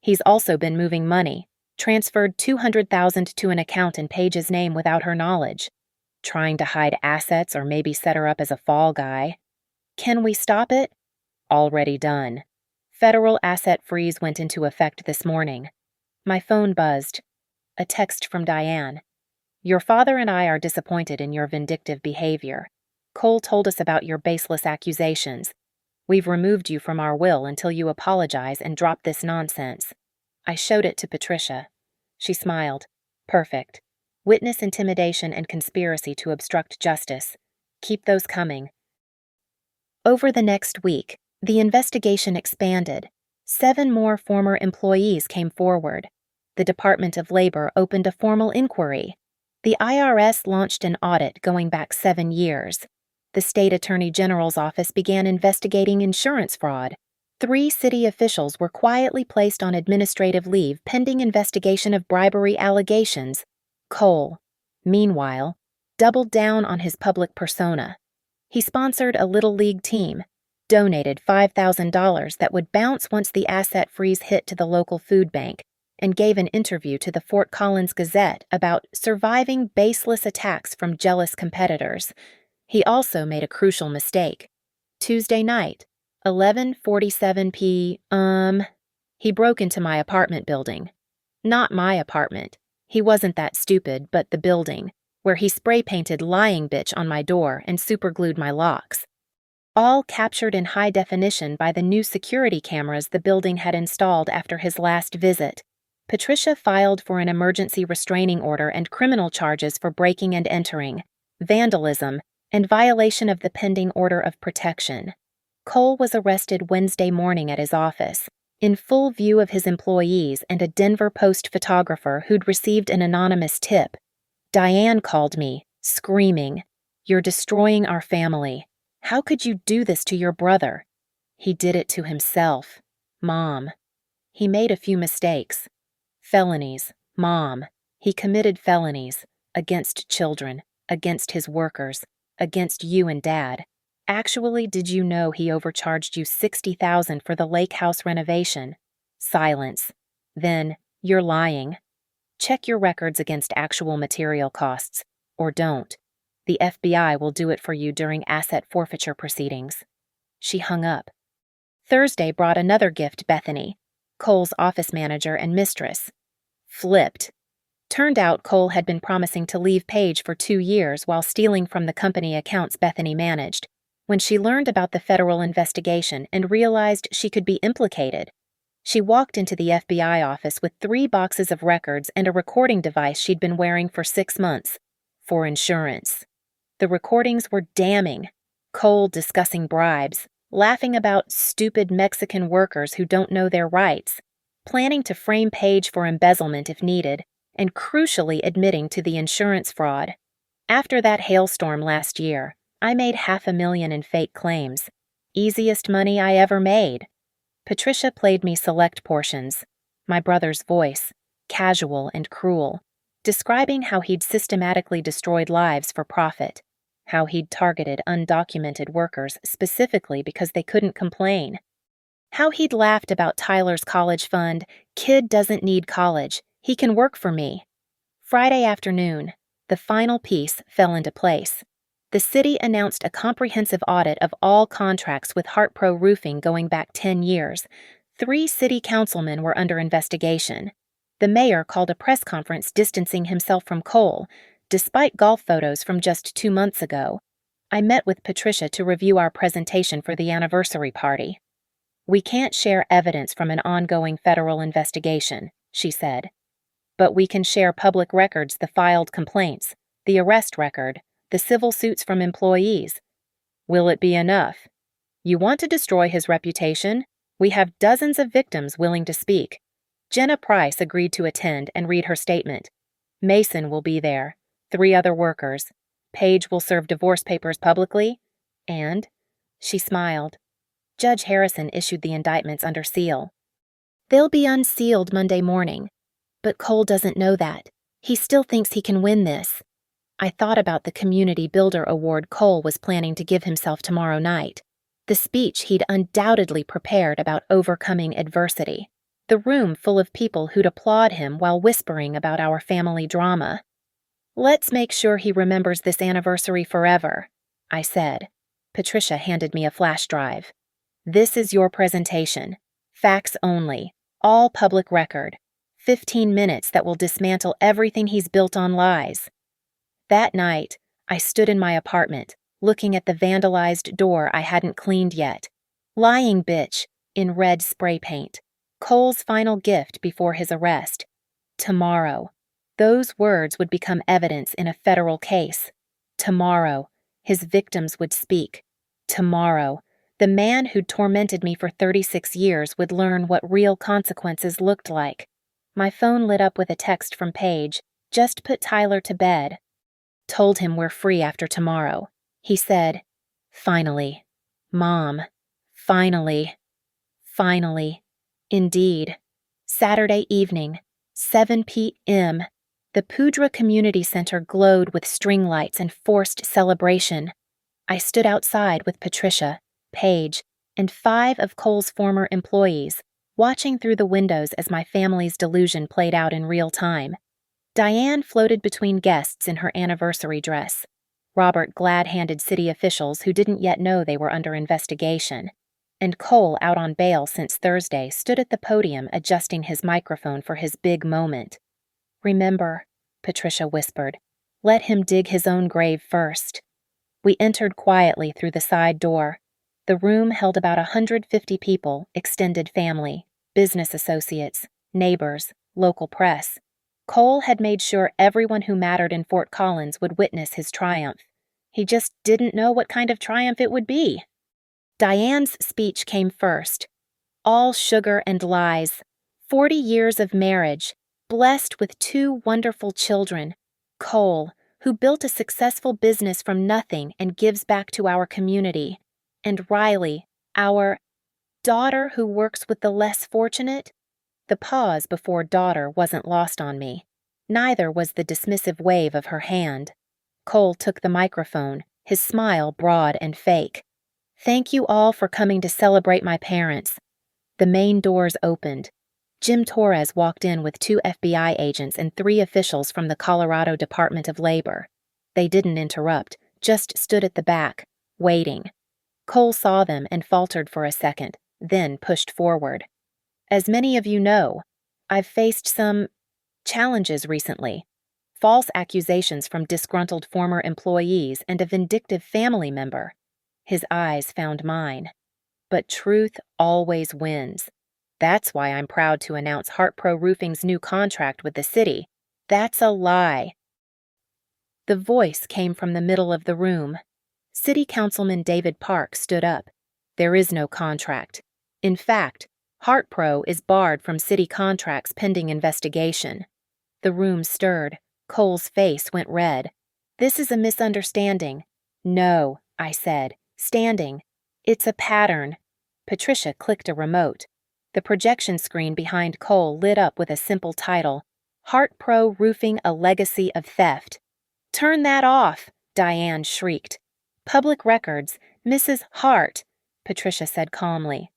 "He's also been moving money, transferred $200,000 to an account in Paige's name without her knowledge. Trying to hide assets or maybe set her up as a fall guy. Can we stop it?" "Already done. Federal asset freeze went into effect this morning." My phone buzzed. A text from Diane. "Your father and I are disappointed in your vindictive behavior. Cole told us about your baseless accusations. We've removed you from our will until you apologize and drop this nonsense." I showed it to Patricia. She smiled. "Perfect. Witness intimidation and conspiracy to obstruct justice. Keep those coming." Over the next week, the investigation expanded. 7 more former employees came forward. The Department of Labor opened a formal inquiry. The IRS launched an audit going back 7 years. The State Attorney General's office began investigating insurance fraud. 3 city officials were quietly placed on administrative leave pending investigation of bribery allegations. Cole, meanwhile, doubled down on his public persona. He sponsored a Little League team, donated $5,000 that would bounce once the asset freeze hit to the local food bank, and gave an interview to the Fort Collins Gazette about surviving baseless attacks from jealous competitors. He also made a crucial mistake. Tuesday night, 11:47 p.m., he broke into my apartment building. Not my apartment. He wasn't that stupid, but the building, where he spray-painted "lying bitch" on my door and superglued my locks. All captured in high definition by the new security cameras the building had installed after his last visit. Patricia filed for an emergency restraining order and criminal charges for breaking and entering, vandalism, and violation of the pending order of protection. Cole was arrested Wednesday morning at his office, in full view of his employees and a Denver Post photographer who'd received an anonymous tip. Diane called me, screaming, "You're destroying our family. How could you do this to your brother?" He did it to himself. Mom. He made a few mistakes. Felonies. Mom. He committed felonies. Against children. Against his workers. Against you and Dad. Actually, did you know he overcharged you $60,000 for the lake house renovation? Silence. Then, you're lying. Check your records against actual material costs. Or don't. The FBI will do it for you during asset forfeiture proceedings. She hung up. Thursday brought another gift, Bethany, Cole's office manager and mistress. Flipped. Turned out Cole had been promising to leave Paige for 2 years while stealing from the company accounts Bethany managed. When she learned about the federal investigation and realized she could be implicated, she walked into the FBI office with 3 boxes of records and a recording device she'd been wearing for 6 months. For insurance. The recordings were damning. Cole discussing bribes, laughing about stupid Mexican workers who don't know their rights, planning to frame Paige for embezzlement if needed, and crucially admitting to the insurance fraud. After that hailstorm last year, I made $500,000 in fake claims. Easiest money I ever made. Patricia played me select portions. My brother's voice, casual and cruel, describing how he'd systematically destroyed lives for profit, how he'd targeted undocumented workers specifically because they couldn't complain, how he'd laughed about Tyler's college fund, "Kid doesn't need college, he can work for me." Friday afternoon, the final piece fell into place. The city announced a comprehensive audit of all contracts with HeartPro Roofing going back 10 years. 3 city councilmen were under investigation. The mayor called a press conference distancing himself from Cole, despite golf photos from just 2 months ago. I met with Patricia to review our presentation for the anniversary party. "We can't share evidence from an ongoing federal investigation," she said. "But we can share public records, the filed complaints, the arrest record, the civil suits from employees." "Will it be enough? You want to destroy his reputation? We have dozens of victims willing to speak." Jenna Price agreed to attend and read her statement. Mason will be there, 3 other workers. Paige will serve divorce papers publicly, and, she smiled, Judge Harrison issued the indictments under seal. They'll be unsealed Monday morning. But Cole doesn't know that. He still thinks he can win this. I thought about the Community Builder Award Cole was planning to give himself tomorrow night. The speech he'd undoubtedly prepared about overcoming adversity. The room full of people who'd applaud him while whispering about our family drama. "Let's make sure he remembers this anniversary forever," I said. Patricia handed me a flash drive. "This is your presentation. Facts only. All public record. 15 minutes that will dismantle everything he's built on lies." That night, I stood in my apartment, looking at the vandalized door I hadn't cleaned yet. "Lying bitch," in red spray paint. Cole's final gift before his arrest. Tomorrow. Those words would become evidence in a federal case. Tomorrow, his victims would speak. Tomorrow, the man who'd tormented me for 36 years would learn what real consequences looked like. My phone lit up with a text from Paige. "Just put Tyler to bed. Told him we're free after tomorrow." He said, "Finally. Mom. Finally. Finally." Indeed. Saturday evening, 7 p.m., the Poudre Community Center glowed with string lights and forced celebration. I stood outside with Patricia, Paige, and 5 of Cole's former employees, watching through the windows as my family's delusion played out in real time. Diane floated between guests in her anniversary dress. Robert glad-handed city officials who didn't yet know they were under investigation. And Cole, out on bail since Thursday, stood at the podium adjusting his microphone for his big moment. "Remember," Patricia whispered, "let him dig his own grave first." We entered quietly through the side door. The room held about 150 people, extended family, business associates, neighbors, local press. Cole had made sure everyone who mattered in Fort Collins would witness his triumph. He just didn't know what kind of triumph it would be. Diane's speech came first. All sugar and lies. 40 years of marriage, blessed with 2 wonderful children. Cole, who built a successful business from nothing and gives back to our community. And Riley, our daughter who works with the less fortunate. The pause before daughter wasn't lost on me. Neither was the dismissive wave of her hand. Cole took the microphone, his smile broad and fake. Thank you all for coming to celebrate my parents. The main doors opened. Jim Torres walked in with 2 FBI agents and 3 officials from the Colorado Department of Labor. They didn't interrupt, just stood at the back, waiting. Cole saw them and faltered for a second, then pushed forward. As many of you know, I've faced some challenges recently. False accusations from disgruntled former employees and a vindictive family member. His eyes found mine. But truth always wins. That's why I'm proud to announce HeartPro Roofing's new contract with the city. That's a lie. The voice came from the middle of the room. City Councilman David Park stood up. There is no contract. In fact, HeartPro is barred from city contracts pending investigation. The room stirred. Cole's face went red. This is a misunderstanding. No, I said, standing. It's a pattern. Patricia clicked a remote. The projection screen behind Cole lit up with a simple title, HeartPro Roofing: A Legacy of Theft. Turn that off, Diane shrieked. Public records, Mrs. Hart, Patricia said calmly.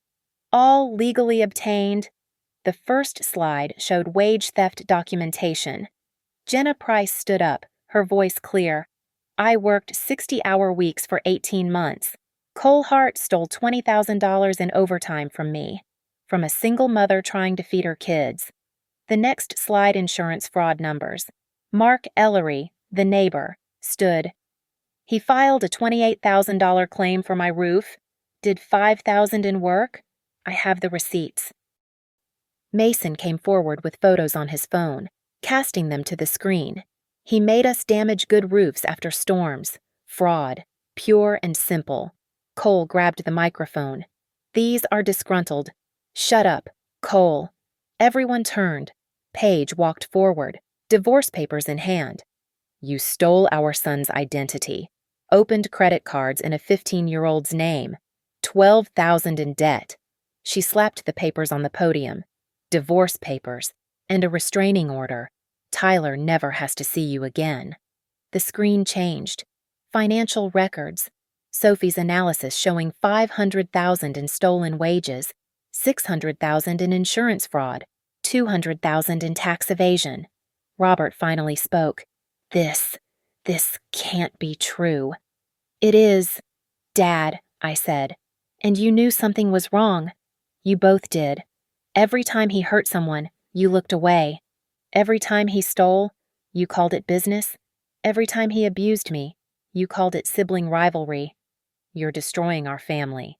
All legally obtained. The first slide showed wage theft documentation. Jenna Price stood up, her voice clear. I worked 60-hour weeks for 18 months. Cole Hart stole $20,000 in overtime from me. From a single mother trying to feed her kids. The next slide insurance fraud numbers. Mark Ellery, the neighbor, stood. He filed a $28,000 claim for my roof. Did $5,000 in work? I have the receipts. Mason came forward with photos on his phone, casting them to the screen. He made us damage good roofs after storms. Fraud. Pure and simple. Cole grabbed the microphone. These are disgruntled. Shut up, Cole. Everyone turned. Paige walked forward, divorce papers in hand. You stole our son's identity. Opened credit cards in a 15-year-old's name. $12,000 in debt. She slapped the papers on the podium. Divorce papers. And a restraining order. Tyler never has to see you again. The screen changed. Financial records. Sophie's analysis showing $500,000 in stolen wages. $600,000 in insurance fraud, $200,000 in tax evasion. Robert finally spoke. This can't be true. It is, Dad, I said. And you knew something was wrong. You both did. Every time he hurt someone, you looked away. Every time he stole, you called it business. Every time he abused me, you called it sibling rivalry. You're destroying our family.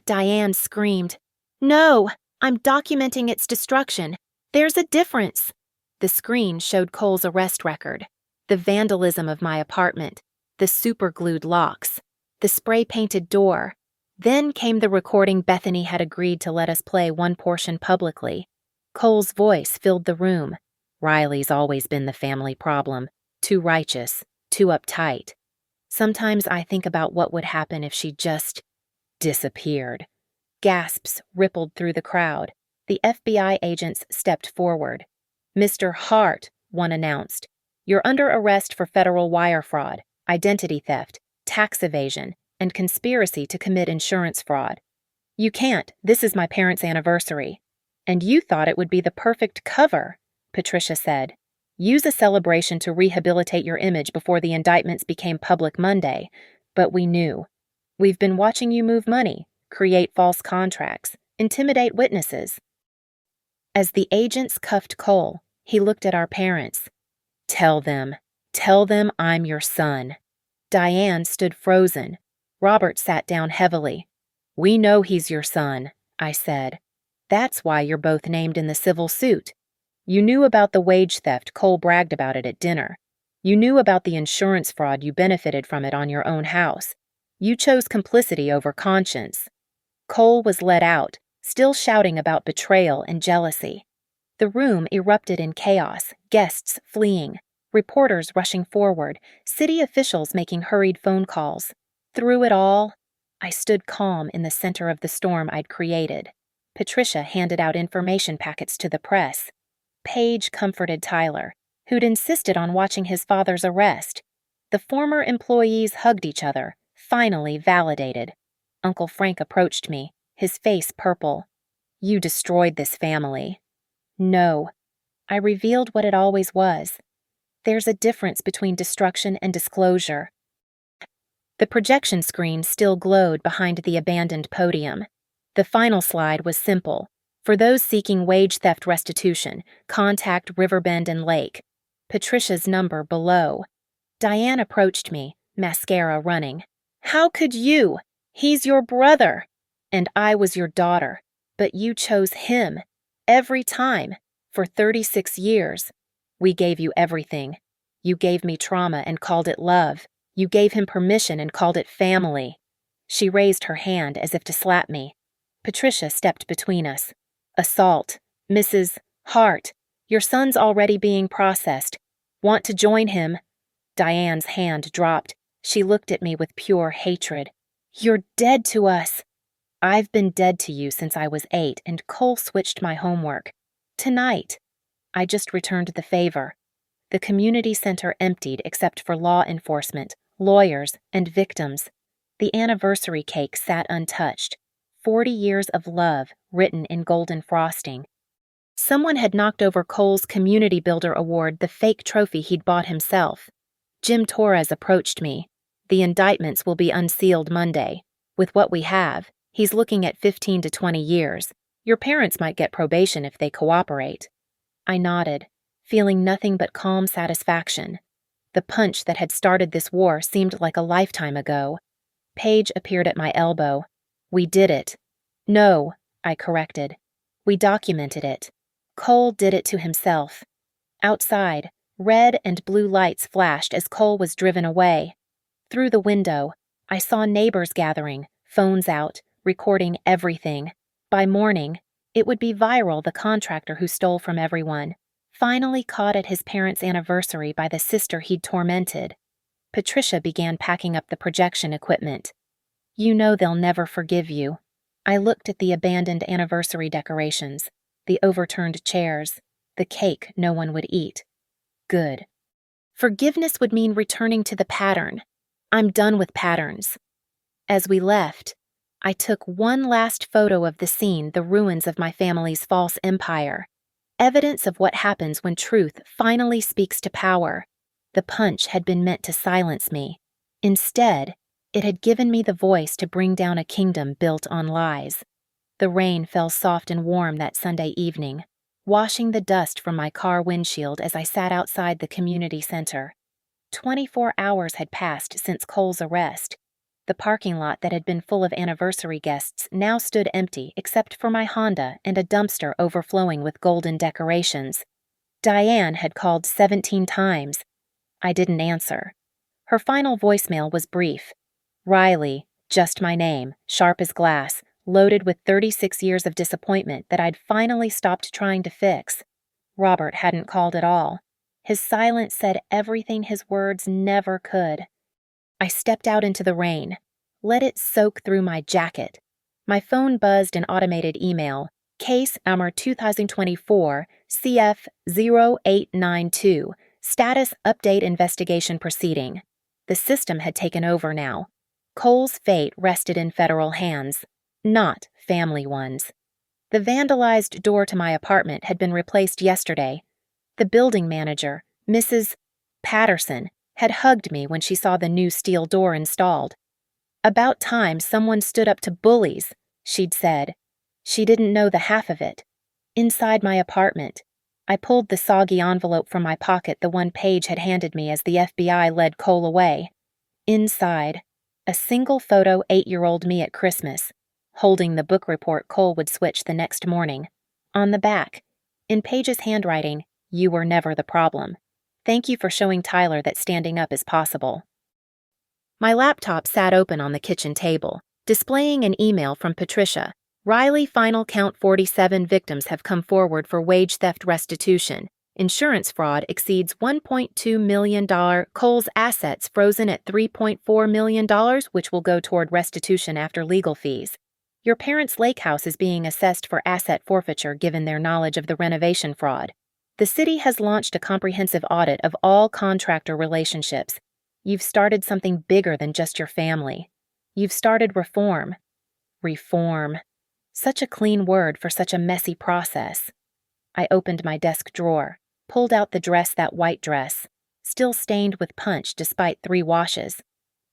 Diane screamed. No, I'm documenting its destruction. There's a difference. The screen showed Cole's arrest record, the vandalism of my apartment, the superglued locks, the spray-painted door. Then came the recording Bethany had agreed to let us play one portion publicly. Cole's voice filled the room. Riley's always been the family problem. Too righteous, too uptight. Sometimes I think about what would happen if she just disappeared. Gasps rippled through the crowd. The FBI agents stepped forward. Mr. Hart, one announced. You're under arrest for federal wire fraud, identity theft, tax evasion, and conspiracy to commit insurance fraud. You can't. This is my parents' anniversary. And you thought it would be the perfect cover, Patricia said. Use a celebration to rehabilitate your image before the indictments became public Monday. But we knew. We've been watching you move money, create false contracts, intimidate witnesses. As the agents cuffed Cole, he looked at our parents. Tell them I'm your son. Diane stood frozen. Robert sat down heavily. We know he's your son, I said. That's why you're both named in the civil suit. You knew about the wage theft, Cole bragged about it at dinner. You knew about the insurance fraud, you benefited from it on your own house. You chose complicity over conscience. Cole was let out, still shouting about betrayal and jealousy. The room erupted in chaos, guests fleeing, reporters rushing forward, city officials making hurried phone calls. Through it all, I stood calm in the center of the storm I'd created. Patricia handed out information packets to the press. Paige comforted Tyler, who'd insisted on watching his father's arrest. The former employees hugged each other, finally validated. Uncle Frank approached me, his face purple. You destroyed this family. No, I revealed what it always was. There's a difference between destruction and disclosure. The projection screen still glowed behind the abandoned podium. The final slide was simple. For those seeking wage theft restitution, contact Riverbend and Lake. Patricia's number below. Diane approached me, mascara running. How could you? He's your brother. And I was your daughter. But you chose him. Every time. For 36 years. We gave you everything. You gave me trauma and called it love. You gave him permission and called it family. She raised her hand as if to slap me. Patricia stepped between us. Assault. Mrs. Hart, your son's already being processed. Want to join him? Diane's hand dropped. She looked at me with pure hatred. You're dead to us. I've been dead to you since I was 8, and Cole switched my homework. Tonight. I just returned the favor. The community center emptied except for law enforcement, lawyers, and victims. The anniversary cake sat untouched. 40 years of love written in golden frosting. Someone had knocked over Cole's Community Builder Award, the fake trophy he'd bought himself. Jim Torres approached me. The indictments will be unsealed Monday. With what we have, he's looking at 15 to 20 years. Your parents might get probation if they cooperate. I nodded, feeling nothing but calm satisfaction. The punch that had started this war seemed like a lifetime ago. Paige appeared at my elbow. We did it. No, I corrected. We documented it. Cole did it to himself. Outside, red and blue lights flashed as Cole was driven away. Through the window, I saw neighbors gathering, phones out, recording everything. By morning, it would be viral, the contractor who stole from everyone, finally caught at his parents' anniversary by the sister he'd tormented. Patricia began packing up the projection equipment. You know they'll never forgive you. I looked at the abandoned anniversary decorations, the overturned chairs, the cake no one would eat. Good. Forgiveness would mean returning to the pattern. I'm done with patterns. As we left, I took one last photo of the scene, the ruins of my family's false empire. Evidence of what happens when truth finally speaks to power. The punch had been meant to silence me. Instead, it had given me the voice to bring down a kingdom built on lies. The rain fell soft and warm that Sunday evening, washing the dust from my car windshield as I sat outside the community center. 24 hours had passed since Cole's arrest. The parking lot that had been full of anniversary guests now stood empty except for my Honda and a dumpster overflowing with golden decorations. Diane had called 17 times. I didn't answer. Her final voicemail was brief. Riley, just my name, sharp as glass, loaded with 36 years of disappointment that I'd finally stopped trying to fix. Robert hadn't called at all. His silence said everything his words never could. I stepped out into the rain, let it soak through my jacket. My phone buzzed an automated email. Case number 2024 CF 0892. Status update investigation proceeding. The system had taken over now. Cole's fate rested in federal hands, not family ones. The vandalized door to my apartment had been replaced yesterday. The building manager, Mrs. Patterson, had hugged me when she saw the new steel door installed. About time someone stood up to bullies, she'd said. She didn't know the half of it. Inside my apartment, I pulled the soggy envelope from my pocket, the one Paige had handed me as the FBI led Cole away. Inside, a single photo, 8-year-old me at Christmas, holding the book report Cole would switch the next morning. On the back, In Paige's handwriting, "You were never the problem. Thank you for showing Tyler that standing up is possible." My laptop sat open on the kitchen table, displaying an email from Patricia. "Riley, final count 47 victims have come forward for wage theft restitution. Insurance fraud exceeds $1.2 million. Cole's assets frozen at $3.4 million, which will go toward restitution after legal fees. Your parents' lake house is being assessed for asset forfeiture given their knowledge of the renovation fraud. The city has launched a comprehensive audit of all contractor relationships. You've started something bigger than just your family. You've started reform." Reform. Such a clean word for such a messy process. I opened my desk drawer, pulled out that white dress, still stained with punch despite 3 washes.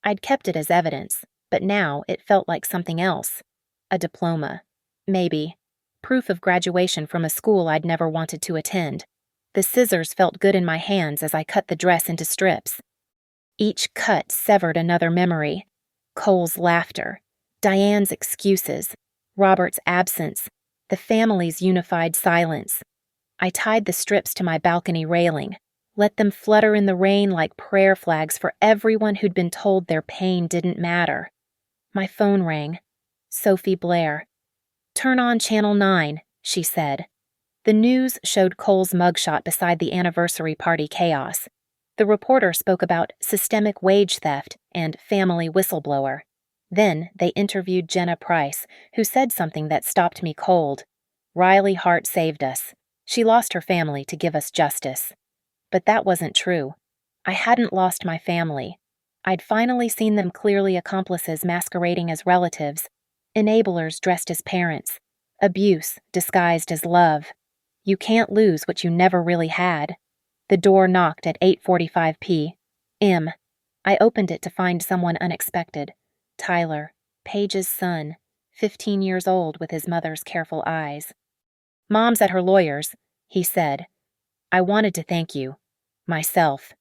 I'd kept it as evidence, but now it felt like something else. A diploma. Maybe. Proof of graduation from a school I'd never wanted to attend. The scissors felt good in my hands as I cut the dress into strips. Each cut severed another memory. Cole's laughter, Diane's excuses, Robert's absence, the family's unified silence. I tied the strips to my balcony railing, let them flutter in the rain like prayer flags for everyone who'd been told their pain didn't matter. My phone rang. Sophie Blair. "Turn on Channel 9, she said. The news showed Cole's mugshot beside the anniversary party chaos. The reporter spoke about systemic wage theft and family whistleblower. Then they interviewed Jenna Price, who said something that stopped me cold. "Riley Hart saved us. She lost her family to give us justice." But that wasn't true. I hadn't lost my family. I'd finally seen them clearly accomplices masquerading as relatives, enablers dressed as parents, abuse disguised as love. You can't lose what you never really had. The door knocked at 8:45 p.m. I opened it to find someone unexpected. Tyler, Paige's son, 15 years old with his mother's careful eyes. "Mom's at her lawyer's," he said. "I wanted to thank you. Myself."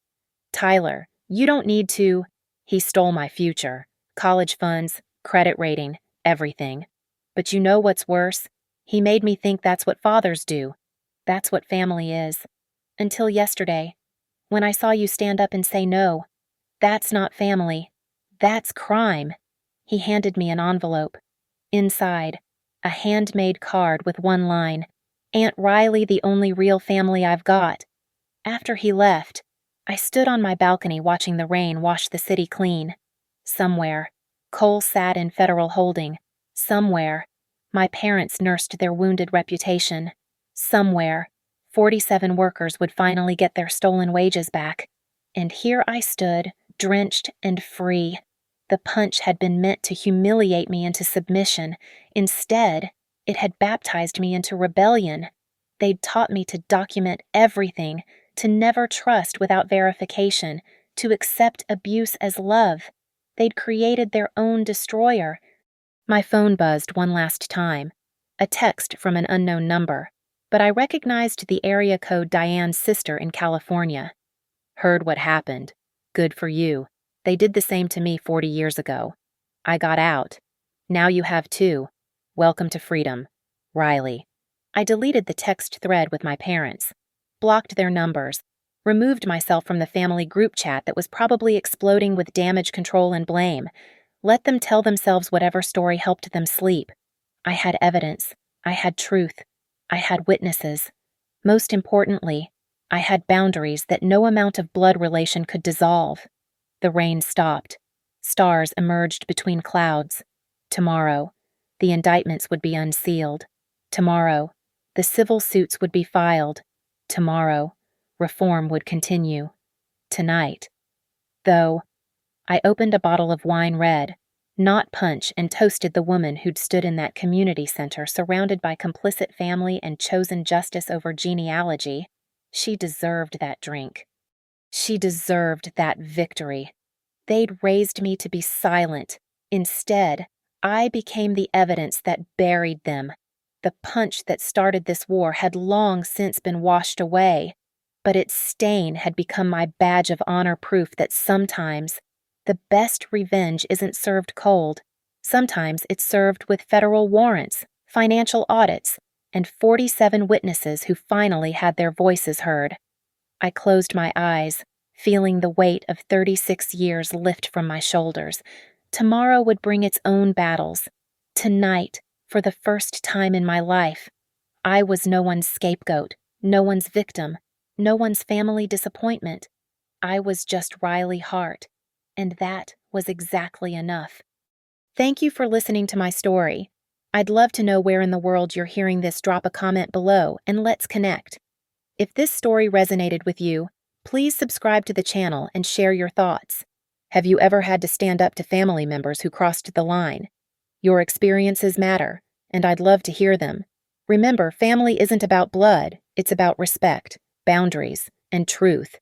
"Tyler, you don't need to." "He stole my future. College funds, credit rating, everything. But you know what's worse? He made me think that's what fathers do. That's what family is. Until yesterday, when I saw you stand up and say no. That's not family. That's crime." He handed me an envelope. Inside, a handmade card with one line, "Aunt Riley, the only real family I've got." After he left, I stood on my balcony watching the rain wash the city clean. Somewhere, Cole sat in federal holding. Somewhere, my parents nursed their wounded reputation. Somewhere, 47 workers would finally get their stolen wages back. And here I stood, drenched and free. The punch had been meant to humiliate me into submission. Instead, it had baptized me into rebellion. They'd taught me to document everything, to never trust without verification, to accept abuse as love. They'd created their own destroyer. My phone buzzed one last time. A text from an unknown number, but I recognized the area code Diane's sister in California. "Heard what happened. Good for you. They did the same to me 40 years ago. I got out. Now you have too. Welcome to freedom. Riley." I deleted the text thread with my parents, blocked their numbers, removed myself from the family group chat that was probably exploding with damage control and blame. Let them tell themselves whatever story helped them sleep. I had evidence. I had truth. I had witnesses. Most importantly, I had boundaries that no amount of blood relation could dissolve. The rain stopped. Stars emerged between clouds. Tomorrow, the indictments would be unsealed. Tomorrow, the civil suits would be filed. Tomorrow, reform would continue. Tonight, though, I opened a bottle of wine red, not punch, and toasted the woman who'd stood in that community center surrounded by complicit family and chosen justice over genealogy. She deserved that drink. She deserved that victory. They'd raised me to be silent. Instead, I became the evidence that buried them. The punch that started this war had long since been washed away, but its stain had become my badge of honor, proof that sometimes the best revenge isn't served cold. Sometimes it's served with federal warrants, financial audits, and 47 witnesses who finally had their voices heard. I closed my eyes, feeling the weight of 36 years lift from my shoulders. Tomorrow would bring its own battles. Tonight, for the first time in my life, I was no one's scapegoat, no one's victim, no one's family disappointment. I was just Riley Hart, and that was exactly enough. Thank you for listening to my story. I'd love to know where in the world you're hearing this. Drop a comment below and let's connect. If this story resonated with you, please subscribe to the channel and share your thoughts. Have you ever had to stand up to family members who crossed the line? Your experiences matter, and I'd love to hear them. Remember, family isn't about blood, it's about respect, boundaries, and truth.